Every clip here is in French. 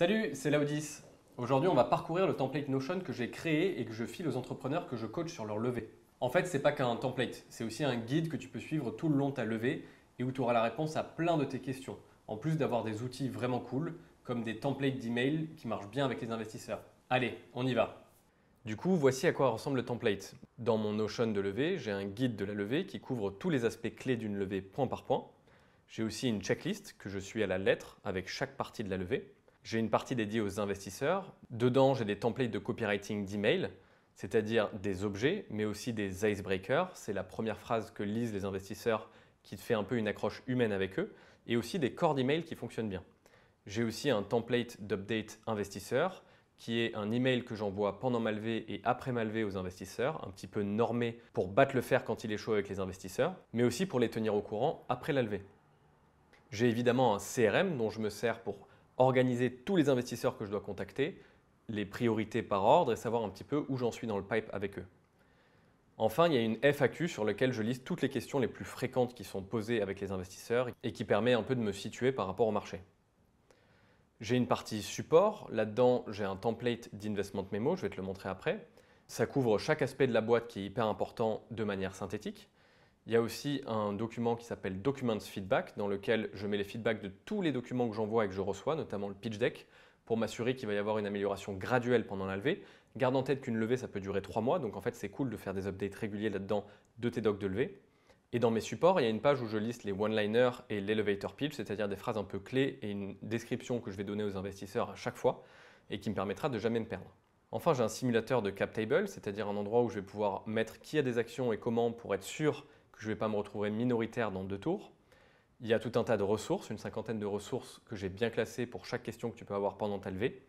Salut, c'est Laodis. Aujourd'hui, on va parcourir le template Notion que j'ai créé et que je file aux entrepreneurs que je coach sur leur levée. En fait, c'est pas qu'un template, c'est aussi un guide que tu peux suivre tout le long de ta levée et où tu auras la réponse à plein de tes questions, en plus d'avoir des outils vraiment cool, comme des templates d'email qui marchent bien avec les investisseurs. Allez, on y va. Du coup, voici à quoi ressemble le template. Dans mon Notion de levée, j'ai un guide de la levée qui couvre tous les aspects clés d'une levée point par point. J'ai aussi une checklist que je suis à la lettre avec chaque partie de la levée. J'ai une partie dédiée aux investisseurs. Dedans, j'ai des templates de copywriting d'email, c'est-à-dire des objets, mais aussi des icebreakers. C'est la première phrase que lisent les investisseurs qui te fait un peu une accroche humaine avec eux. Et aussi des corps d'email qui fonctionnent bien. J'ai aussi un template d'update investisseur qui est un email que j'envoie pendant ma levée et après ma levée aux investisseurs, un petit peu normé pour battre le fer quand il est chaud avec les investisseurs, mais aussi pour les tenir au courant après la levée. J'ai évidemment un CRM dont je me sers pour organiser tous les investisseurs que je dois contacter, les priorités par ordre et savoir un petit peu où j'en suis dans le pipe avec eux. Enfin, il y a une FAQ sur laquelle je liste toutes les questions les plus fréquentes qui sont posées avec les investisseurs et qui permet un peu de me situer par rapport au marché. J'ai une partie support. Là-dedans, j'ai un template d'investment memo, je vais te le montrer après. Ça couvre chaque aspect de la boîte qui est hyper important de manière synthétique. Il y a aussi un document qui s'appelle Documents Feedback, dans lequel je mets les feedbacks de tous les documents que j'envoie et que je reçois, notamment le pitch deck, pour m'assurer qu'il va y avoir une amélioration graduelle pendant la levée. Garde en tête qu'une levée, ça peut durer 3 mois, donc en fait, c'est cool de faire des updates réguliers là-dedans de tes docs de levée. Et dans mes supports, il y a une page où je liste les one-liners et l'elevator pitch, c'est-à-dire des phrases un peu clés et une description que je vais donner aux investisseurs à chaque fois et qui me permettra de jamais me perdre. Enfin, j'ai un simulateur de cap table, c'est-à-dire un endroit où je vais pouvoir mettre qui a des actions et comment pour être sûr que je ne vais pas me retrouver minoritaire dans 2 tours. Il y a tout un tas de ressources, une cinquantaine de ressources que j'ai bien classées pour chaque question que tu peux avoir pendant ta levée.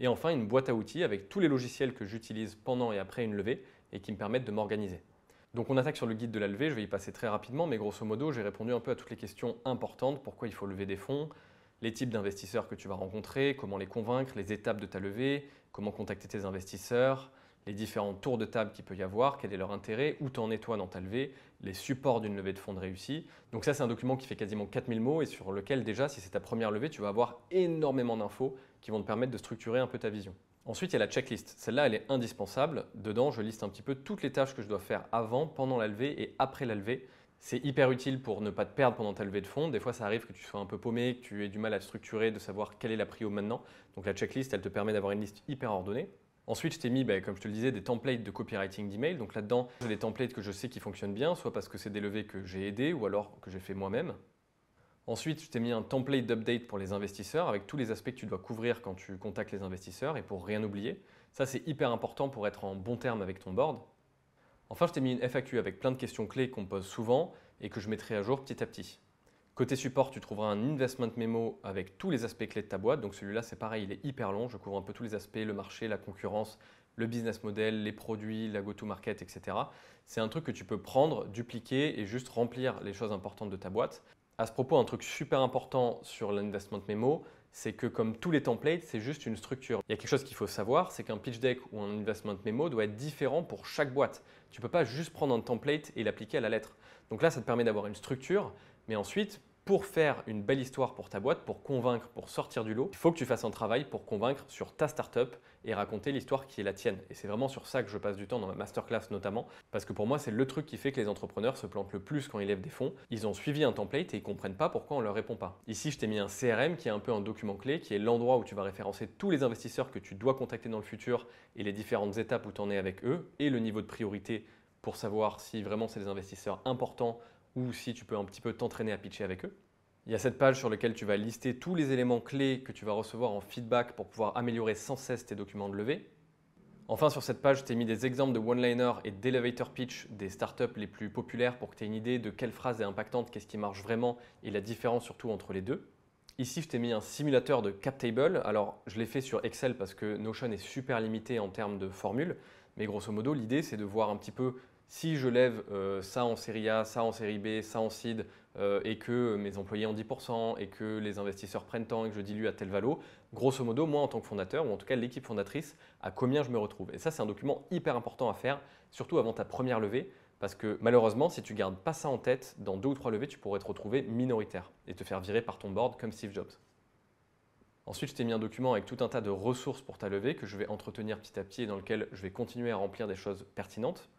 Et enfin, une boîte à outils avec tous les logiciels que j'utilise pendant et après une levée et qui me permettent de m'organiser. Donc on attaque sur le guide de la levée, je vais y passer très rapidement, mais grosso modo, j'ai répondu un peu à toutes les questions importantes, pourquoi il faut lever des fonds, les types d'investisseurs que tu vas rencontrer, comment les convaincre, les étapes de ta levée, comment contacter tes investisseurs, les différents tours de table qu'il peut y avoir, quel est leur intérêt, où t'en es toi dans ta levée, les supports d'une levée de fonds de réussie. Donc ça, c'est un document qui fait quasiment 4000 mots et sur lequel déjà, si c'est ta première levée, tu vas avoir énormément d'infos qui vont te permettre de structurer un peu ta vision. Ensuite, il y a la checklist. Celle-là, elle est indispensable. Dedans, je liste un petit peu toutes les tâches que je dois faire avant, pendant la levée et après la levée. C'est hyper utile pour ne pas te perdre pendant ta levée de fonds. Des fois, ça arrive que tu sois un peu paumé, que tu aies du mal à te structurer, de savoir quelle est la prio maintenant. Donc la checklist, elle te permet d'avoir une liste hyper ordonnée. Ensuite, je t'ai mis, comme je te le disais, des templates de copywriting d'email. Donc là-dedans, j'ai des templates que je sais qui fonctionnent bien, soit parce que c'est des levées que j'ai aidées ou alors que j'ai fait moi-même. Ensuite, je t'ai mis un template d'update pour les investisseurs avec tous les aspects que tu dois couvrir quand tu contactes les investisseurs et pour rien oublier. Ça, c'est hyper important pour être en bon terme avec ton board. Enfin, je t'ai mis une FAQ avec plein de questions clés qu'on me pose souvent et que je mettrai à jour petit à petit. Côté support, tu trouveras un investment memo avec tous les aspects clés de ta boîte. Donc celui-là, c'est pareil, il est hyper long. Je couvre un peu tous les aspects, le marché, la concurrence, le business model, les produits, la go-to-market, etc. C'est un truc que tu peux prendre, dupliquer et juste remplir les choses importantes de ta boîte. À ce propos, un truc super important sur l'investment memo, c'est que comme tous les templates, c'est juste une structure. Il y a quelque chose qu'il faut savoir, c'est qu'un pitch deck ou un investment memo doit être différent pour chaque boîte. Tu ne peux pas juste prendre un template et l'appliquer à la lettre. Donc là, ça te permet d'avoir une structure, mais ensuite, pour faire une belle histoire pour ta boîte, pour convaincre, pour sortir du lot, il faut que tu fasses un travail pour convaincre sur ta startup et raconter l'histoire qui est la tienne. Et c'est vraiment sur ça que je passe du temps dans ma masterclass notamment, parce que pour moi, c'est le truc qui fait que les entrepreneurs se plantent le plus quand ils lèvent des fonds. Ils ont suivi un template et ils ne comprennent pas pourquoi on ne leur répond pas. Ici, je t'ai mis un CRM qui est un peu un document clé, qui est l'endroit où tu vas référencer tous les investisseurs que tu dois contacter dans le futur et les différentes étapes où tu en es avec eux et le niveau de priorité pour savoir si vraiment c'est des investisseurs importants ou si tu peux un petit peu t'entraîner à pitcher avec eux. Il y a cette page sur laquelle tu vas lister tous les éléments clés que tu vas recevoir en feedback pour pouvoir améliorer sans cesse tes documents de levée. Enfin, sur cette page, je t'ai mis des exemples de one-liner et d'elevator pitch des startups les plus populaires pour que tu aies une idée de quelle phrase est impactante, qu'est-ce qui marche vraiment et la différence surtout entre les deux. Ici, je t'ai mis un simulateur de cap table. Alors, je l'ai fait sur Excel parce que Notion est super limité en termes de formules. Mais grosso modo, l'idée, c'est de voir un petit peu si je lève ça en série A, ça en série B, ça en seed, et que mes employés ont 10% et que les investisseurs prennent temps et que je dilue à tel valo, grosso modo, moi en tant que fondateur, ou en tout cas l'équipe fondatrice, à combien je me retrouve. Et ça, c'est un document hyper important à faire, surtout avant ta première levée, parce que malheureusement, si tu ne gardes pas ça en tête, dans 2 ou 3 levées, tu pourrais te retrouver minoritaire et te faire virer par ton board comme Steve Jobs. Ensuite, je t'ai mis un document avec tout un tas de ressources pour ta levée que je vais entretenir petit à petit et dans lequel je vais continuer à remplir des choses pertinentes.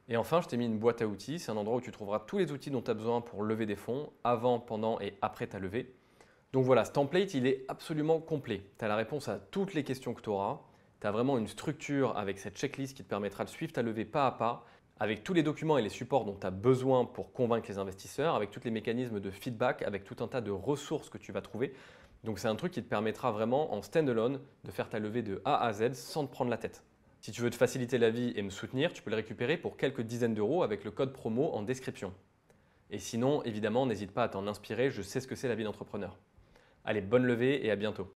Et enfin, je t'ai mis une boîte à outils. C'est un endroit où tu trouveras tous les outils dont tu as besoin pour lever des fonds, avant, pendant et après ta levée. Donc voilà, ce template, il est absolument complet. Tu as la réponse à toutes les questions que tu auras. Tu as vraiment une structure avec cette checklist qui te permettra de suivre ta levée pas à pas, avec tous les documents et les supports dont tu as besoin pour convaincre les investisseurs, avec tous les mécanismes de feedback, avec tout un tas de ressources que tu vas trouver. Donc c'est un truc qui te permettra vraiment en standalone de faire ta levée de A à Z sans te prendre la tête. Si tu veux te faciliter la vie et me soutenir, tu peux le récupérer pour quelques dizaines d'euros avec le code promo en description. Et sinon, évidemment, n'hésite pas à t'en inspirer, je sais ce que c'est la vie d'entrepreneur. Allez, bonne levée et à bientôt.